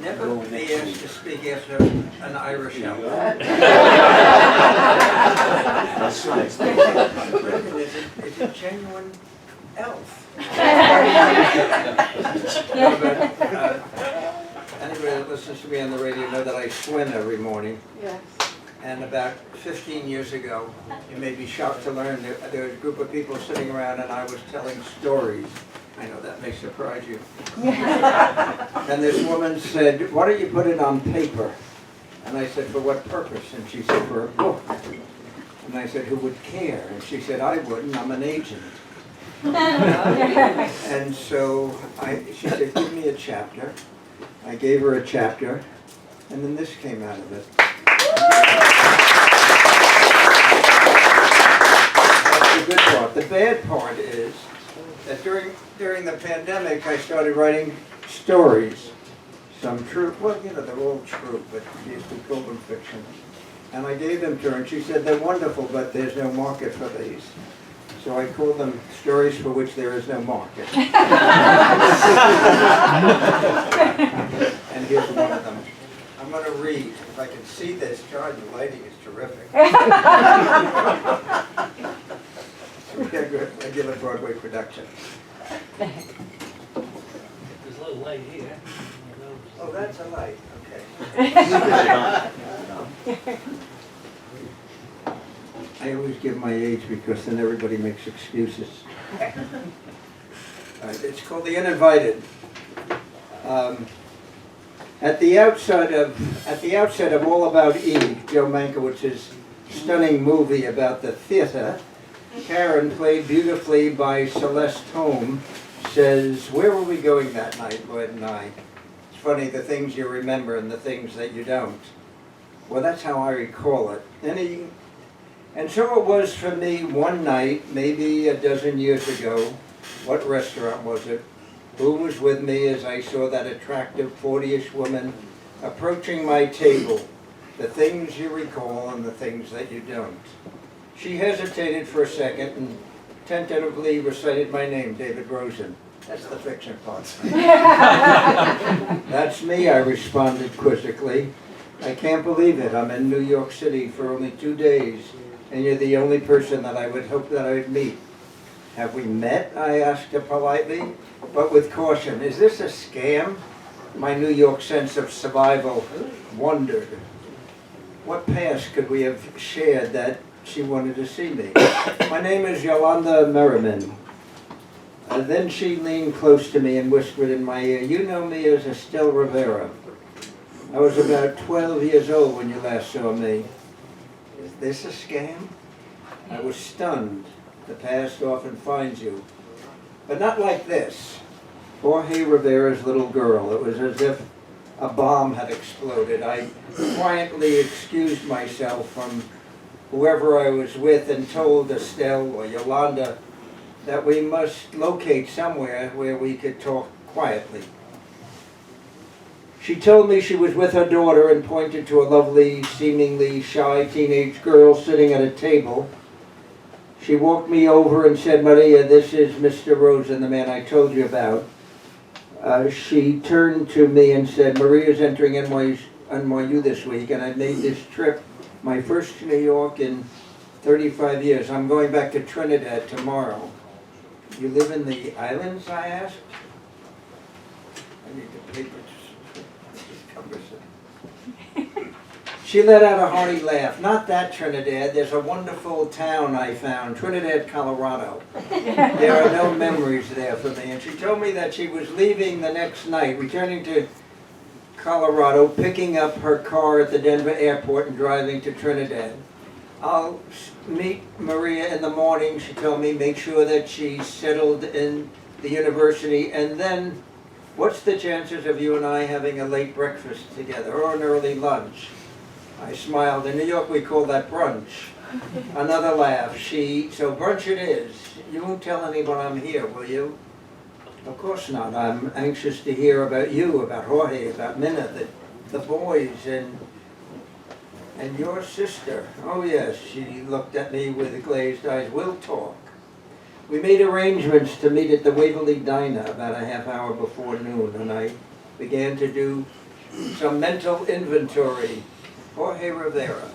Never be asked to speak after an Irish elf. That's right. Is it genuine elf? Anybody that listens to me on the radio know that I swim every morning. Yes. And about 15 years ago, you may be shocked to learn, there was a group of people sitting around and I was telling stories. I know that may surprise you. And this woman said, "Why don't you put it on paper?" And I said, "For what purpose?" And she said, "For a book." And I said, "Who would care?" And she said, "I wouldn't, I'm an agent." And so she said, "Give me a chapter." I gave her a chapter, and then this came out of it. That's the good part. The bad part is that during the pandemic, I started writing stories. Some true, well, you know, they're all true, but we call them fiction. And I gave them to her, and she said, "They're wonderful, but there's no market for these." So I call them stories for which there is no market. And here's one of them. I'm going to read. If I can see this, John, the lighting is terrific. Okay, good. Regular Broadway production. There's a little light here. Oh, that's a light. Okay. I always give my age because then everybody makes excuses. It's called The Uninvited. At the outset of All About Eve, Joe Mankiewicz's stunning movie about the theater, Karen, played beautifully by Celeste Holm, says, "Where were we going that night, Lloyd and I?" It's funny, the things you remember and the things that you don't. Well, that's how I recall it. And so it was for me one night, maybe a dozen years ago. What restaurant was it? Who was with me as I saw that attractive 40-ish woman approaching my table? The things you recall and the things that you don't. She hesitated for a second and tentatively recited my name, David Rosen. That's the fiction part. "That's me," I responded quizzically. "I can't believe it. I'm in New York City for only 2 days, and you're the only person that I would hope that I'd meet." "Have we met?" I asked her politely, but with caution. Is this a scam? My New York sense of survival wondered. What past could we have shared that she wanted to see me? "My name is Yolanda Merriman." Then she leaned close to me and whispered in my ear, "You know me as Estelle Rivera. I was about 12 years old when you last saw me." Is this a scam? I was stunned. The past often finds you. But not like this. Jorge Rivera's little girl. It was as if a bomb had exploded. I quietly excused myself from whoever I was with and told Estelle or Yolanda that we must locate somewhere where we could talk quietly. She told me she was with her daughter and pointed to a lovely, seemingly shy teenage girl sitting at a table. She walked me over and said, "Maria, this is Mr. Rosen, the man I told you about." She turned to me and said, "Maria's entering NYU this week, and I made this trip, my first to New York in 35 years. I'm going back to Trinidad tomorrow." "You live in the islands?" I asked. I need the paper. This is cumbersome. She let out a hearty laugh. "Not that Trinidad. There's a wonderful town I found, Trinidad, Colorado. There are no memories there for me." And she told me that she was leaving the next night, returning to Colorado, picking up her car at the Denver airport and driving to Trinidad. "I'll meet Maria in the morning," she told me. "Make sure that she's settled in the university, and then what's the chances of you and I having a late breakfast together or an early lunch?" I smiled. In New York we call that brunch. Another laugh. "So brunch it is. You won't tell anyone I'm here, will you?" "Of course not. I'm anxious to hear about you, about Jorge, about Minna, the boys, and your sister." "Oh yes," she looked at me with glazed eyes. "We'll talk." We made arrangements to meet at the Waverly Diner about a half hour before noon, and I began to do Some mental inventory. Jorge Rivera.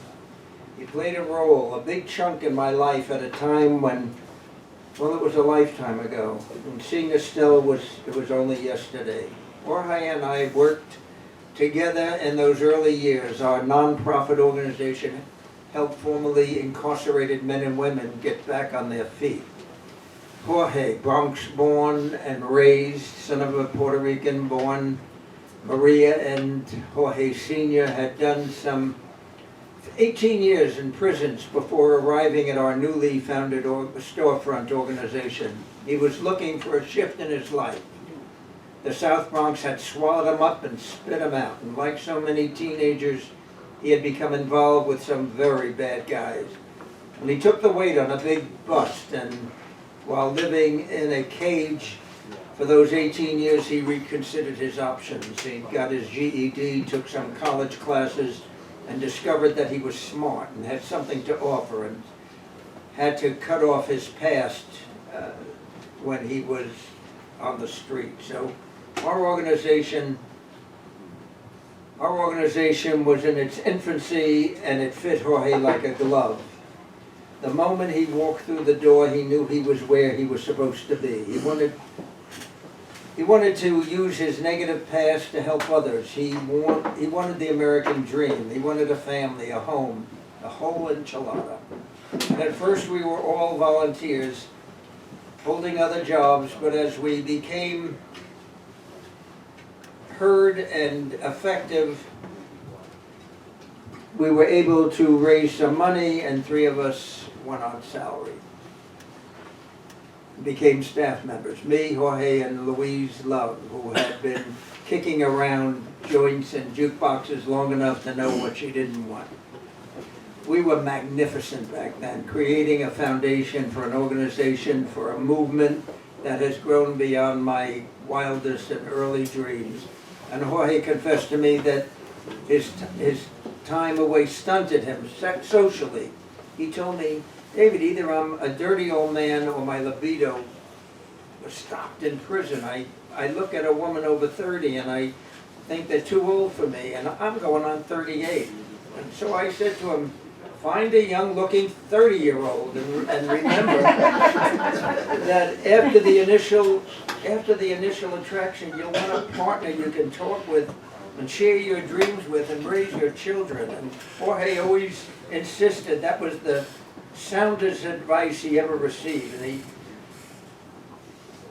He played a role, a big chunk in my life at a time when, well, it was a lifetime ago. And seeing Estelle it was only yesterday. Jorge and I worked together in those early years. Our nonprofit organization helped formerly incarcerated men and women get back on their feet. Jorge, Bronx born and raised, son of a Puerto Rican born. Maria and Jorge Sr. had done some 18 years in prisons before arriving at our newly founded storefront organization. He was looking for a shift in his life. The South Bronx had swallowed him up and spit him out, and like so many teenagers, he had become involved with some very bad guys. And he took the weight on a big bust, and while living in a cage for those 18 years, he reconsidered his options. He got his GED, took some college classes, and discovered that he was smart and had something to offer, and had to cut off his past when he was on the street. So our organization was in its infancy, and it fit Jorge like a glove. The moment he walked through the door, he knew he was where he was supposed to be. He wanted to use his negative past to help others. He wanted the American dream. He wanted a family, a home, a whole enchilada. And at first we were all volunteers, holding other jobs, but as we became heard and effective, we were able to raise some money, and 3 of us went on salary. Became staff members. Me, Jorge, and Louise Love, who had been kicking around joints and jukeboxes long enough to know what she didn't want. We were magnificent back then, creating a foundation for an organization, for a movement that has grown beyond my wildest and early dreams. And Jorge confessed to me that his time away stunted him socially. He told me, David, either I'm a dirty old man or my libido was stopped in prison. I look at a woman over 30 and I think they're too old for me, and I'm going on 38. And so I said to him, find a young-looking 30-year-old and remember that after the initial attraction, you'll want a partner you can talk with and share your dreams with and raise your children. And Jorge always insisted that was the soundest advice he ever received. And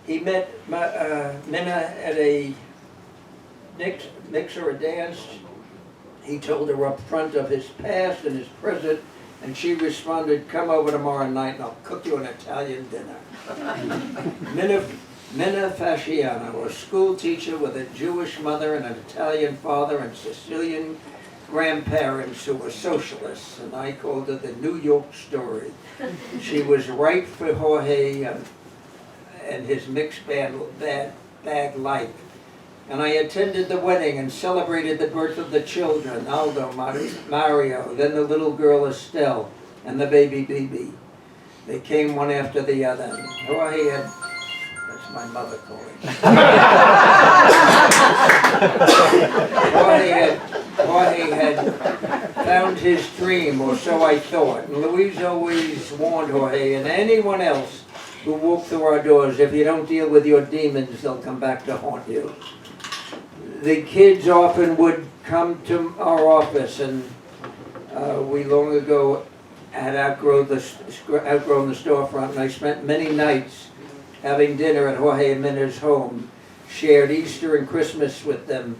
he met Minna at a mix or a dance. He told her up front of his past and his present, and she responded, come over tomorrow night and I'll cook you an Italian dinner. Minna Fasciano, a school teacher with a Jewish mother and an Italian father and Sicilian grandparents who were socialists, and I called her the New York story. She was right for Jorge and his mixed bag life. And I attended the wedding and celebrated the birth of the children, Aldo, Mario, then the little girl Estelle, and the baby Bibi. They came one after the other. And Jorge had, that's my mother calling. Jorge had found his dream, or so I thought. And Louise always warned Jorge and anyone else who walked through our doors, if you don't deal with your demons, they'll come back to haunt you. The kids often would come to our office, and we long ago had outgrown the storefront, and I spent many nights having dinner at Jorge and Minna's home, shared Easter and Christmas with them,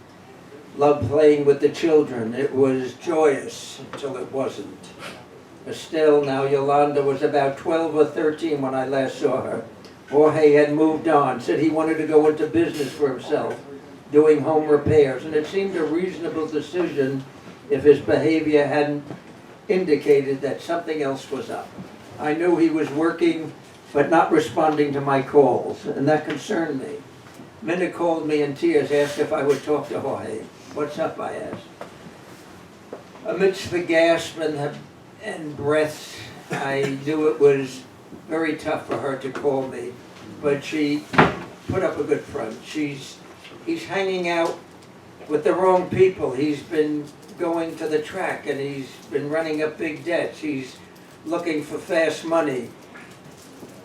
loved playing with the children. It was joyous until it wasn't. Estelle, now Yolanda, was about 12 or 13 when I last saw her. Jorge had moved on, said he wanted to go into business for himself, doing home repairs, and it seemed a reasonable decision if his behavior hadn't indicated that something else was up. I knew he was working but not responding to my calls, and that concerned me. Minna called me in tears, asked if I would talk to Jorge. What's up, I asked. Amidst the gasp and breaths, I knew it was very tough for her to call me, but she put up a good front. He's hanging out with the wrong people. He's been going to the track and he's been running up big debts. He's looking for fast money.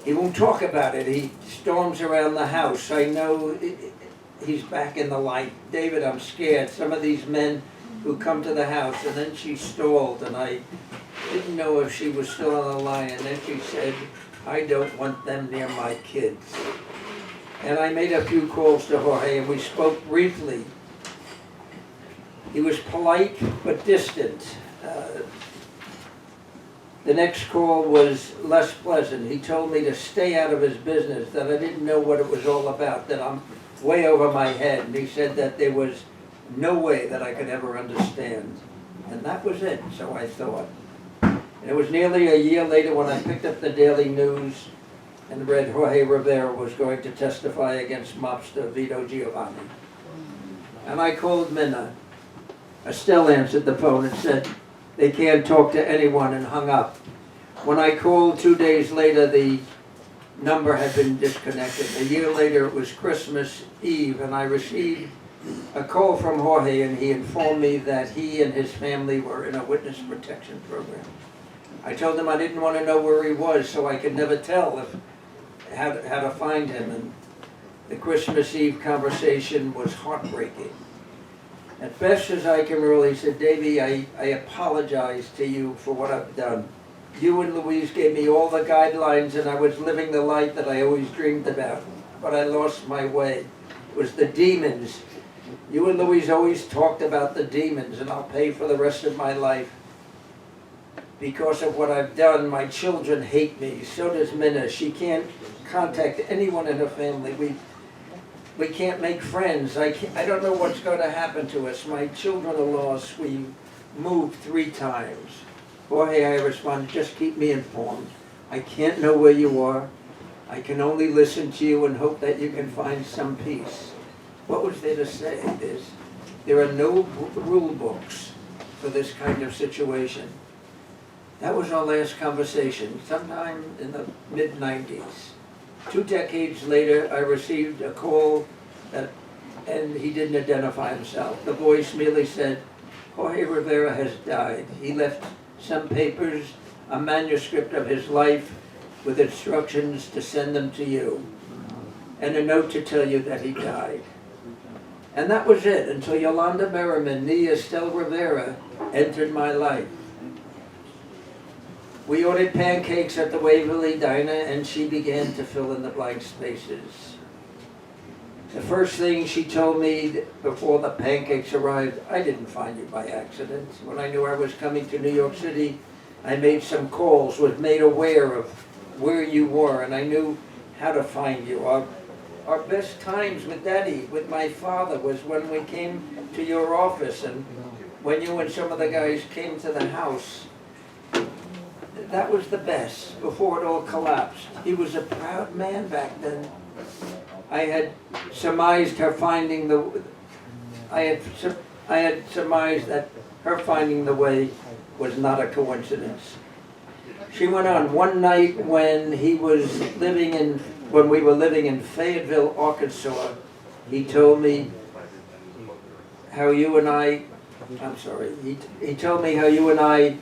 He won't talk about it. He storms around the house. I know he's back in the light. David, I'm scared. Some of these men who come to the house, and then she stalled, and I didn't know if she was still on the line, and then she said, I don't want them near my kids. And I made a few calls to Jorge, and we spoke briefly. He was polite but distant. The next call was less pleasant. He told me to stay out of his business, that I didn't know what it was all about, that I'm way over my head. And he said that there was no way that I could ever understand. And that was it, so I thought. And it was nearly a year later when I picked up the Daily News and read Jorge Rivera was going to testify against mobster Vito Giovanni. And I called Minna. Estelle answered the phone and said, they can't talk to anyone, and hung up. When I called 2 days later, the number had been disconnected. A year later, it was Christmas Eve, and I received a call from Jorge, and he informed me that he and his family were in a witness protection program. I told him I didn't want to know where he was, so I could never tell how to find him. And the Christmas Eve conversation was heartbreaking. As best as I can roll, he said, Davy, I apologize to you for what I've done. You and Louise gave me all the guidelines, and I was living the life that I always dreamed about, but I lost my way. It was the demons. You and Louise always talked about the demons, and I'll pay for the rest of my life. Because of what I've done, my children hate me. So does Minna. She can't contact anyone in her family. We can't make friends. I don't know what's going to happen to us. My children are lost. We moved 3 times. Jorge, I responded, just keep me informed. I can't know where you are. I can only listen to you and hope that you can find some peace. What was there to say? There are no rule books for this kind of situation. That was our last conversation, sometime in the mid-90s. 2 decades later, I received a call and he didn't identify himself. The voice merely said, Jorge Rivera has died. He left some papers, a manuscript of his life with instructions to send them to you, and a note to tell you that he died. And that was it, until Yolanda Merriman, nee Estelle Rivera, entered my life. We ordered pancakes at the Waverly Diner, and she began to fill in the blank spaces. The first thing she told me before the pancakes arrived, I didn't find you by accident. When I knew I was coming to New York City, I made some calls, was made aware of where you were, and I knew how to find you. Our best times with Daddy, with my father, was when we came to your office, and when you and some of the guys came to the house. That was the best, before it all collapsed. He was a proud man back then. I had surmised her finding I had surmised that her finding the way was not a coincidence. She went on one night when we were living in Fayetteville, Arkansas. He told me how you and I, he told me how you and I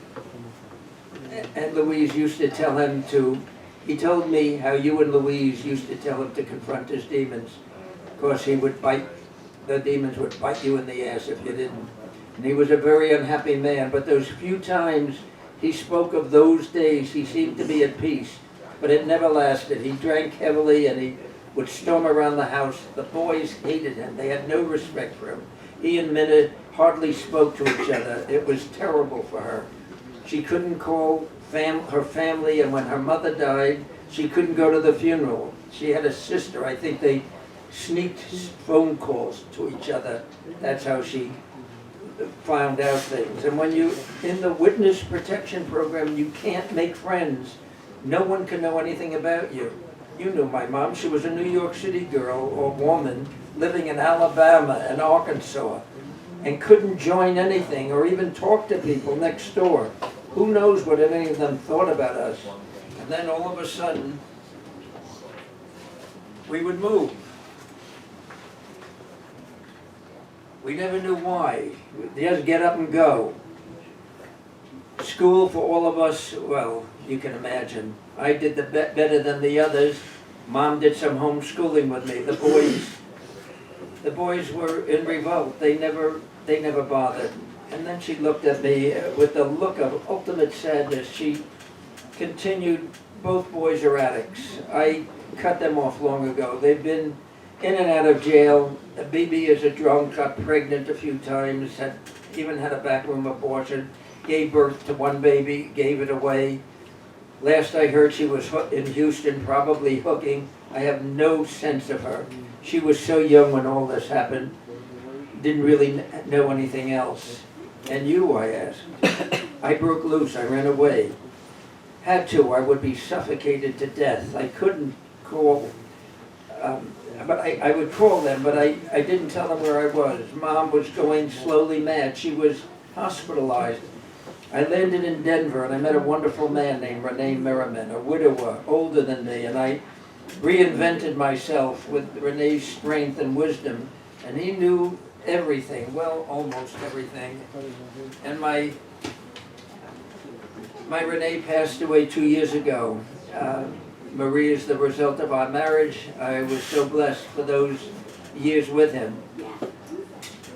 and Louise used to tell him to, he told me how you and Louise used to tell him to confront his demons, because the demons would bite you in the ass if you didn't. And he was a very unhappy man, but those few times he spoke of those days, he seemed to be at peace, but it never lasted. He drank heavily and he would storm around the house. The boys hated him. They had no respect for him. He and Minna hardly spoke to each other. It was terrible for her. She couldn't call her family, and when her mother died, she couldn't go to the funeral. She had a sister. I think they sneaked phone calls to each other. That's how she found out things. And when you in the witness protection program, you can't make friends. No one can know anything about you. You knew my mom. She was a New York City girl or woman living in Alabama and Arkansas, and couldn't join anything or even talk to people next door. Who knows what any of them thought about us? And then all of a sudden, we would move. We never knew why. Just get up and go. School for all of us, well, you can imagine. I did better than the others. Mom did some homeschooling with me. The boys were in revolt. They never bothered. And then she looked at me with the look of ultimate sadness. She continued, both boys are addicts. I cut them off long ago. They've been in and out of jail. BB is a drunk, got pregnant a few times, even had a backroom abortion, gave birth to one baby, gave it away. Last I heard she was in Houston, probably hooking. I have no sense of her. She was so young when all this happened, didn't really know anything else. And you, I asked. I broke loose, I ran away. Had to, I would be suffocated to death. I couldn't call, but I would call them, but I didn't tell them where I was. Mom was going slowly mad. She was hospitalized. I landed in Denver and I met a wonderful man named Renee Merriman, a widower, older than me, and I reinvented myself with Renee's strength and wisdom, and he knew everything, well, almost everything. And my Renee passed away 2 years ago. Marie is the result of our marriage. I was so blessed for those years with him.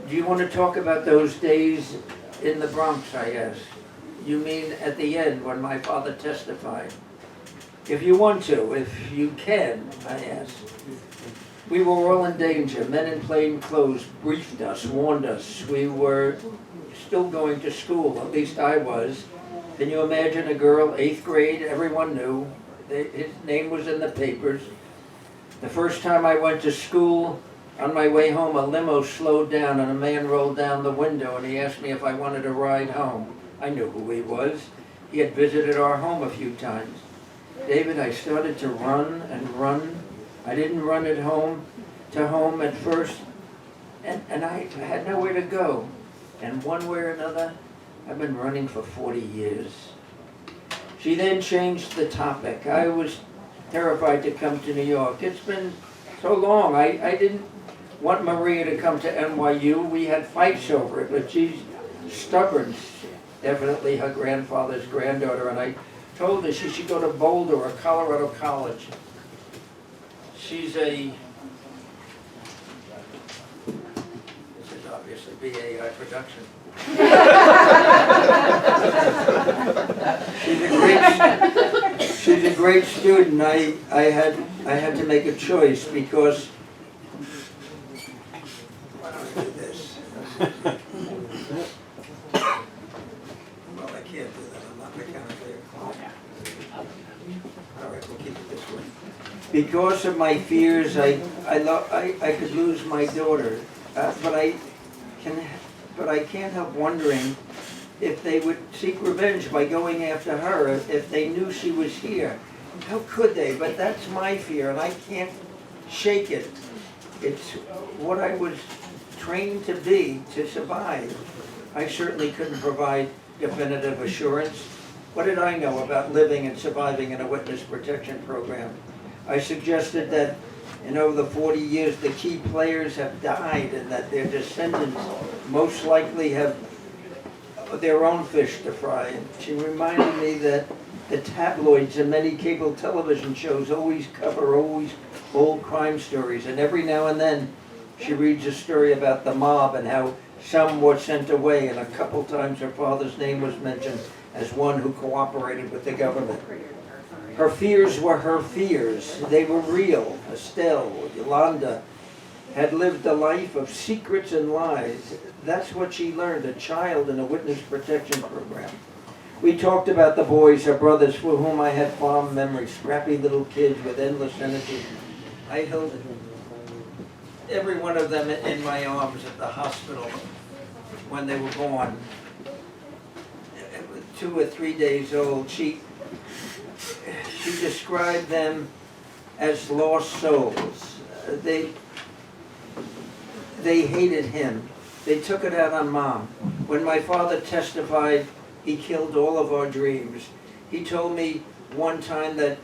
Do you want to talk about those days in the Bronx, I asked? You mean at the end when my father testified? If you want to, if you can, I asked. We were all in danger. Men in plain clothes briefed us, warned us. We were still going to school, at least I was. Can you imagine a girl, 8th grade, everyone knew. His name was in the papers. The first time I went to school, on my way home, a limo slowed down and a man rolled down the window and he asked me if I wanted a ride home. I knew who he was. He had visited our home a few times. David, I started to run and run. I didn't run at home at first, and I had nowhere to go. And one way or another, I've been running for 40 years. She then changed the topic. I was terrified to come to New York. It's been so long. I didn't want Maria to come to NYU. We had fights over it, but she's stubborn. Definitely her grandfather's granddaughter, and I told her she should go to Boulder or Colorado College. She's this is obviously BAI production. She's a great student. I had to make a choice because why don't I do this? Well, I can't do that. I'm not mechanically inclined. All right, we'll keep it this way. Because of my fears, I could lose my daughter, but I can't help wondering if they would seek revenge by going after her, if they knew she was here. How could they? But that's my fear, and I can't shake it. It's what I was trained to be, to survive. I certainly couldn't provide definitive assurance. What did I know about living and surviving in a witness protection program? I suggested that in over the 40 years the key players have died and that their descendants most likely have their own fish to fry. And she reminded me that the tabloids and many cable television shows always cover old crime stories, and every now and then she reads a story about the mob and how some were sent away, and a couple times her father's name was mentioned as one who cooperated with the government. Her fears were her fears. They were real. Estelle, Yolanda, had lived a life of secrets and lies. That's what she learned, a child in a witness protection program. We talked about the boys, her brothers, for whom I had fond memories, scrappy little kids with endless energy. I held every one of them in my arms at the hospital when they were born. 2 or 3 days old. She described them as lost souls. They hated him. They took it out on Mom. When my father testified, he killed all of our dreams. He told me one time that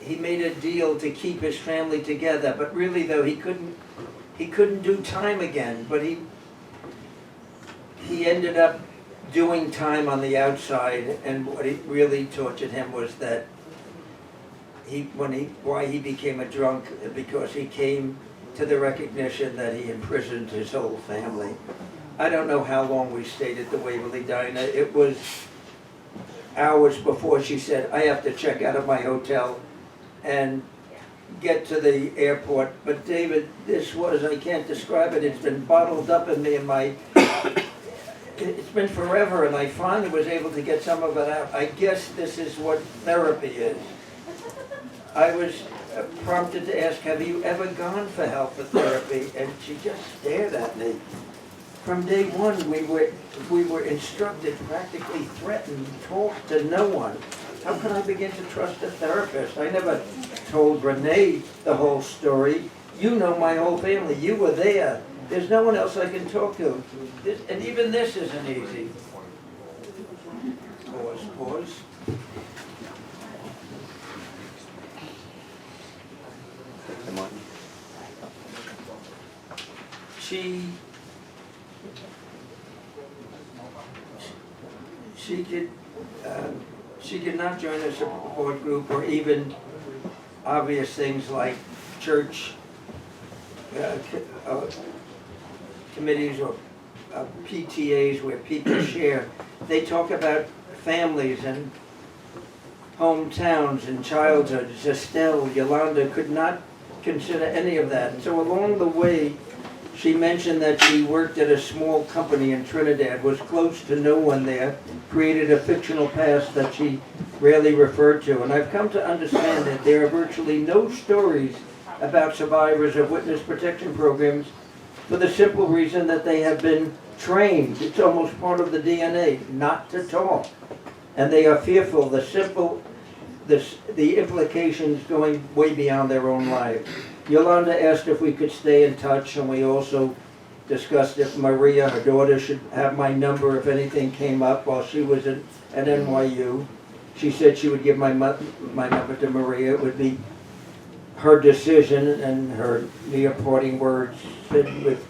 he made a deal to keep his family together, but really though he couldn't do time again, but he ended up doing time on the outside, and what it really tortured him was that why he became a drunk, because he came to the recognition that he imprisoned his whole family. I don't know how long we stayed at the Waverly Diner. It was hours before she said, I have to check out of my hotel and get to the airport. But David, this was, I can't describe it, it's been bottled up in me and it's been forever, and I finally was able to get some of it out. I guess this is what therapy is. I was prompted to ask, have you ever gone for help for therapy? And she just stared at me. From day one, we were instructed, practically threatened, talk to no one. How could I begin to trust a therapist? I never told Renee the whole story. You know my whole family. You were there. There's no one else I can talk to. And even this isn't easy. Pause. Come on. She could not join a support group or even obvious things like church committees or PTAs where people share. They talk about families and hometowns and childhoods. Estelle, Yolanda could not consider any of that. So along the way, she mentioned that she worked at a small company in Trinidad, was close to no one there, created a fictional past that she rarely referred to. And I've come to understand that there are virtually no stories about survivors of witness protection programs for the simple reason that they have been trained. It's almost part of the DNA not to talk. And they are fearful, the implications going way beyond their own lives. Yolanda asked if we could stay in touch, and we also discussed if Maria, her daughter, should have my number if anything came up while she was at NYU. She said she would give my number to Maria. It would be her decision, and her mere parting words said with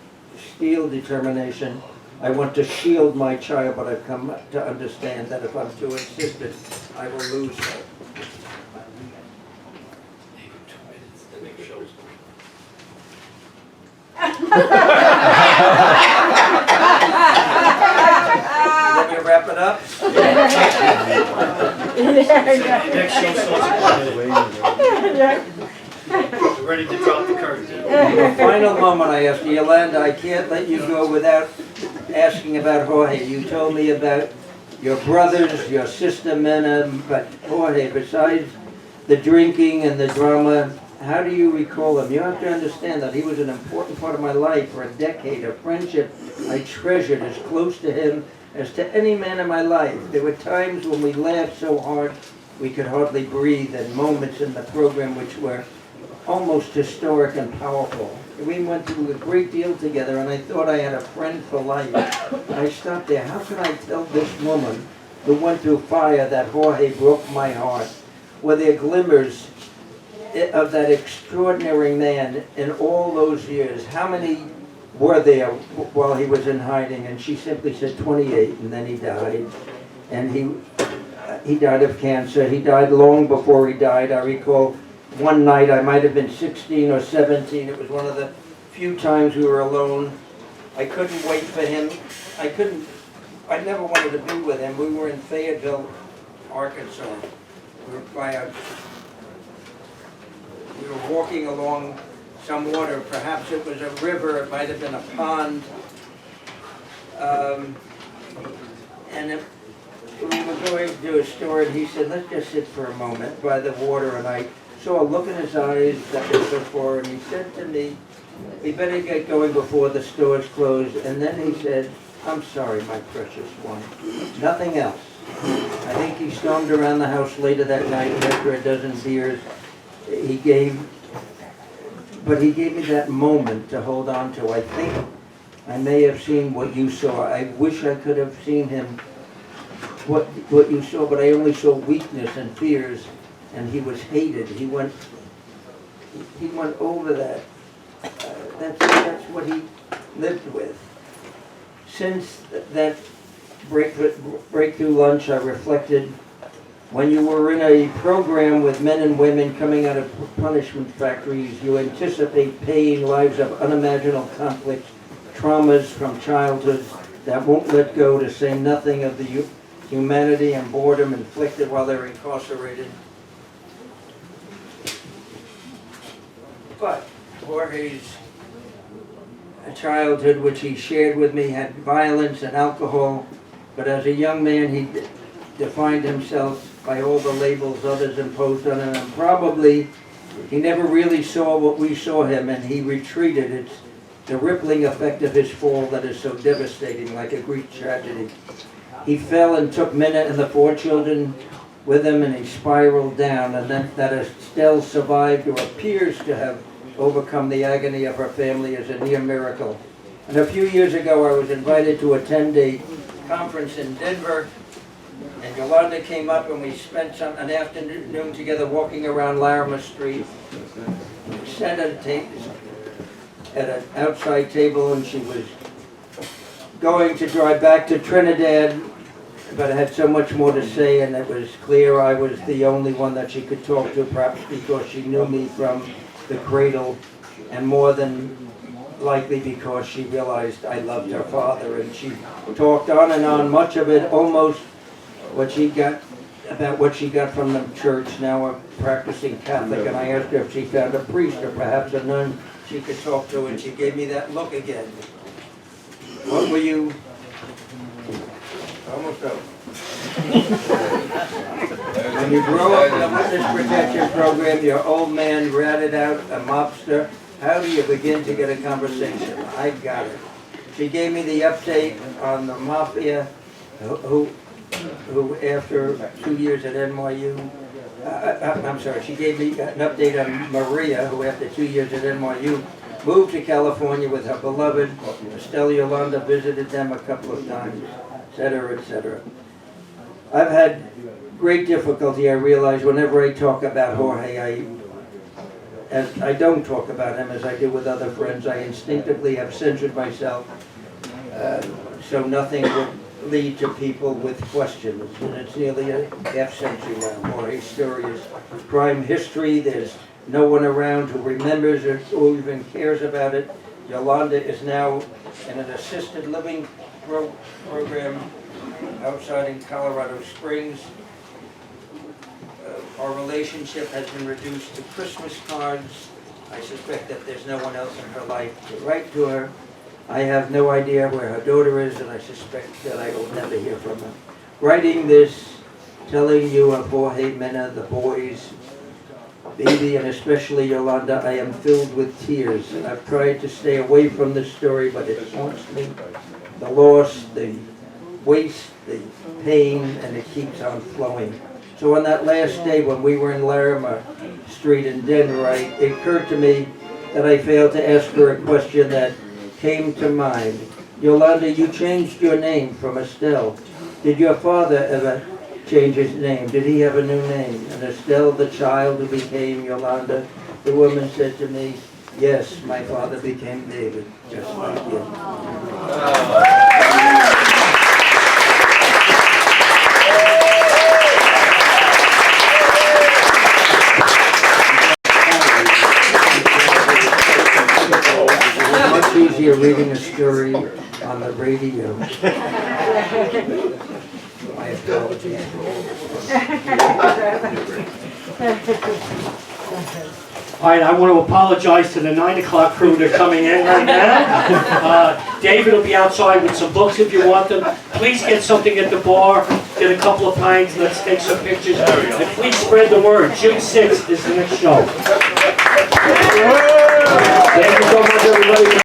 steel determination, I want to shield my child, but I've come to understand that if I'm too insistent, I will lose her. You want me to wrap it up? Next show starts. We're ready to drop the curtain. The final moment I asked you, Yolanda, I can't let you go without asking about Jorge. You told me about your brothers, your sister Mena, but Jorge, besides the drinking and the drama, how do you recall him? You have to understand that he was an important part of my life for a decade, a friendship I treasured as close to him as to any man in my life. There were times when we laughed so hard we could hardly breathe, and moments in the program which were almost historic and powerful. We went through a great deal together, and I thought I had a friend for life. I stopped there. How could I tell this woman who went through fire that Jorge broke my heart? Were there glimmers of that extraordinary man in all those years? How many were there while he was in hiding? And she simply said 28, and then he died. And he died of cancer. He died long before he died. I recall one night, I might have been 16 or 17. It was one of the few times we were alone. I couldn't wait for him. I never wanted to be with him. We were in Fayetteville, Arkansas. We were walking along some water. Perhaps it was a river. It might have been a pond. We were going to a store, and he said, let's just sit for a moment by the water. And I saw a look in his eyes that was so far, and he said to me, we better get going before the stores close. And then he said, I'm sorry, my precious one. Nothing else. I think he stormed around the house later that night after a dozen beers. He gave me that moment to hold on to. I think I may have seen what you saw. I wish I could have seen him, what you saw, but I only saw weakness and fears, and he was hated. He went over that. That's what he lived with. Since that breakthrough lunch, I reflected, when you were in a program with men and women coming out of punishment factories, you anticipate pain, lives of unimaginable conflicts, traumas from childhood that won't let go, to say nothing of the humanity and boredom inflicted while they're incarcerated. But Jorge's childhood, which he shared with me, had violence and alcohol, but as a young man he defined himself by all the labels others imposed on him, and probably he never really saw what we saw him, and he retreated. It's the rippling effect of his fall that is so devastating, like a Greek tragedy. He fell and took Minna and the 4 children with him, and he spiraled down, and that Estelle survived, or appears to have overcome the agony of her family, is a near miracle. And a few years ago I was invited to attend a conference in Denver, and Yolanda came up and we spent an afternoon together walking around Larimer Street. We sat at an outside table, and she was going to drive back to Trinidad, but I had so much more to say, and it was clear I was the only one that she could talk to, perhaps because she knew me from the cradle, and more than likely because she realized I loved her father. And she talked on and on, much of it almost what she got from the church, now a practicing Catholic, and I asked her if she found a priest or perhaps a nun she could talk to, and she gave me that look again. What were you? Almost over. When you grow up in a witness protection program, your old man ratted out a mobster. How do you begin to get a conversation? I got it. She gave me the update on the mafia, who after 2 years at NYU, I'm sorry, she gave me an update on Maria, who after 2 years at NYU moved to California with her beloved. Estelle Yolanda visited them a couple of times, etc., etc. I've had great difficulty, I realize, whenever I talk about Jorge, I don't talk about him as I do with other friends. I instinctively have censored myself so nothing would lead to people with questions. And it's nearly a half-century now. Jorge's story is crime history. There's no one around who remembers it or even cares about it. Yolanda is now in an assisted living program outside in Colorado Springs. Our relationship has been reduced to Christmas cards. I suspect that there's no one else in her life to write to her. I have no idea where her daughter is, and I suspect that I will never hear from her. Writing this, telling you of Jorge, Minna, the boys, baby, and especially Yolanda, I am filled with tears. And I've tried to stay away from this story, but it haunts me. The loss, the waste, the pain, and it keeps on flowing. So on that last day when we were in Larimer Street in Denver, it occurred to me that I failed to ask her a question that came to mind. Yolanda, you changed your name from Estelle. Did your father ever change his name? Did he have a new name? And Estelle, the child who became Yolanda, the woman said to me, yes, my father became David, just like you. Much easier reading a story on the radio. My apologies. All right, I want to apologize to the 9 o'clock crew. They're coming in right now. David will be outside with some books if you want them. Please get something at the bar. Get a couple of pints. Let's take some pictures. And please spread the word. June 6th is the next show. Thank you so much, everybody.